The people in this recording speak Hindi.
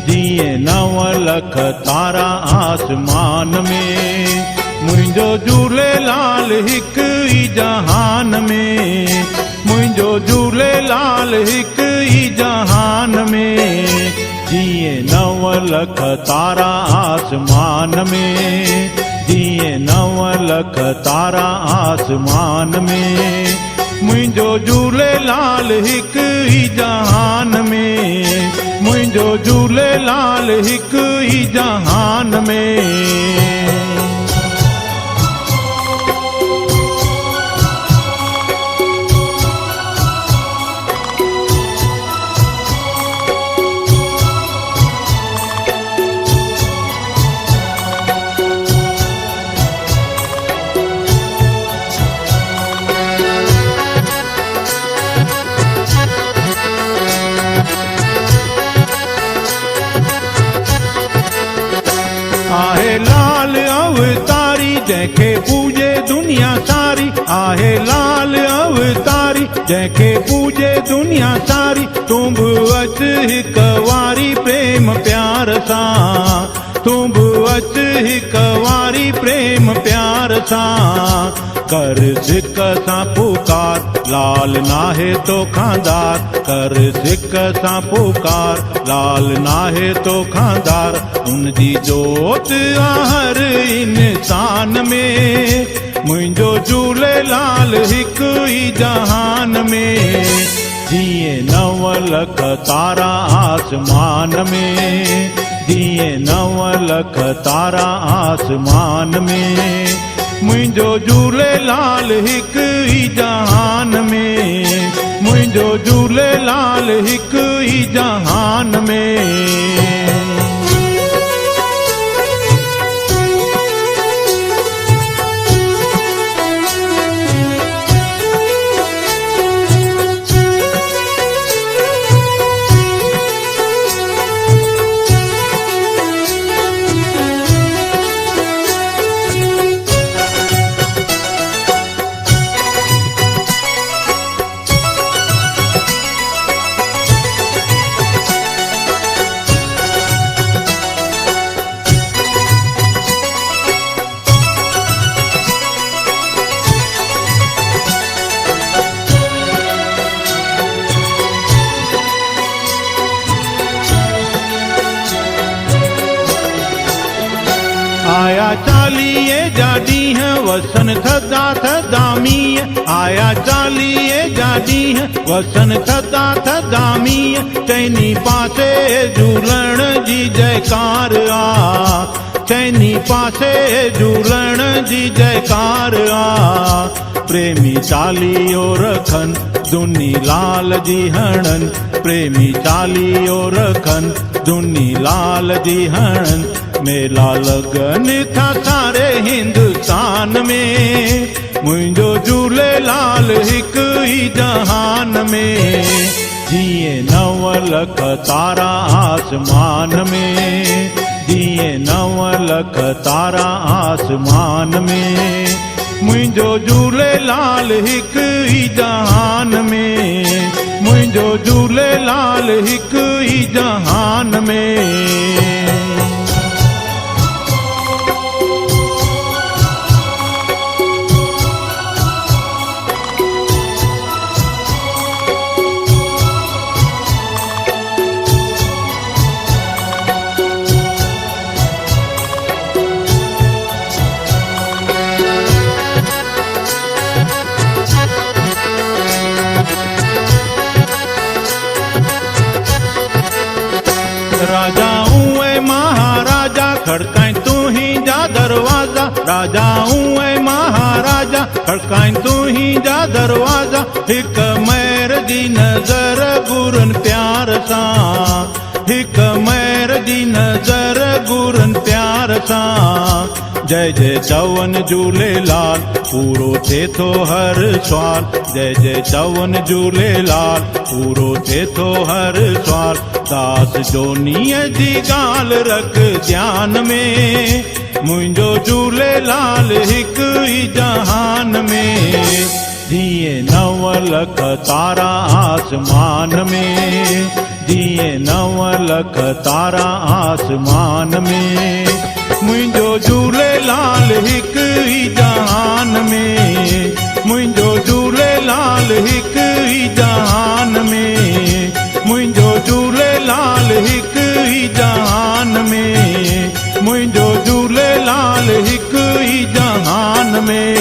जीअं 9 लख तारा आसमान में। मुंहिंजो झूलेलाल हिक ई जहान में, मुंहिंजो झूलेलाल हिक ई जहान में। जीअं 9 लख तारा आसमान में, जीअं 9 लख तारा आसमान में। मुंहिंजो झूलेलाल हिक ई जहान में, मुंहिंजो झूलेलाल हिक ई जहान में। आहे लाल अवतारी जंहिंखे पूजे दुनिया सारी, आहे लाल अवतारी जंहिंखे पूजे दुनिया सारी। तूं बि अच हिक वारी प्रेम प्यार सां, तूं बि अच हिक वारी प्रेम प्यार सां। कर सिक सां पुकार लाल नाहे तो खांदार, कर सिक सां पुकार लाल नाहे तो खांदार। उनजी जोत हर इंसान में, मुंहिंजो झूलेलाल हिक ई जहान में। जीअं 9 लख तारा आसमान में, जीअं 9 लख तारा आसमान में। मुंहिंजो झूलेलाल हिक ई जहान में, मुंहिंजो झूलेलाल हिक ई जहान में। आया चालीहे जा ॾींहं वसन थधा थधा मींहं, आया चालीहे जा ॾींहं वसन थधा थधा मींहं। चइनी पासे झूलण जी जयकार आ, चइनी पासे झूलण जी जयकार आ। प्रेमी चालीहो रखन दुनी लाल जी हणन, प्रेमी चालीहो रखन दुनी लाल जी हणन। मेला लगन था सारे हिंदुस्तान में, मुंहिंजो झूलेलाल हिक ई जहान में। जीअं 9 लख तारा आसमान में, जीअं 9 लख तारा आसमान में। मुंहिंजो झूलेलाल हिक ई जहान में, मुंहिंजो झूलेलाल हिक ई जहान में। राजाऊं ऐं महाराजा खड़काएं तू ही जा दरवाजा, राजाऊं ऐं महाराजा खड़काएं तू ही जा दरवाजा। हिक महर जी नज़र गुरन प्यार सां, हिक महर जी नज़र गुरन प्यार सां। जय जय चवन झूलेलाल पूरो थिए थो हर सवाल, जय जय चवन झूलेलाल पूरो थिए थो हर सवाल। दास जोनीअ जी ॻाल्हि रख ध्यान में, मुंहिंजो झूलेलाल हिक ई जहान में। जीअं 9 लख तारा आसमान में, जीअं 9 लख तारा आसमान में। मुंहिंजो झूलेलाल हिक ई जहान में, मुंहिंजो झूलेलाल हिक ई जहान में, मुंहिंजो झूलेलाल हिक ई जहान में, मुंहिंजो झूलेलाल हिक ई जहान में।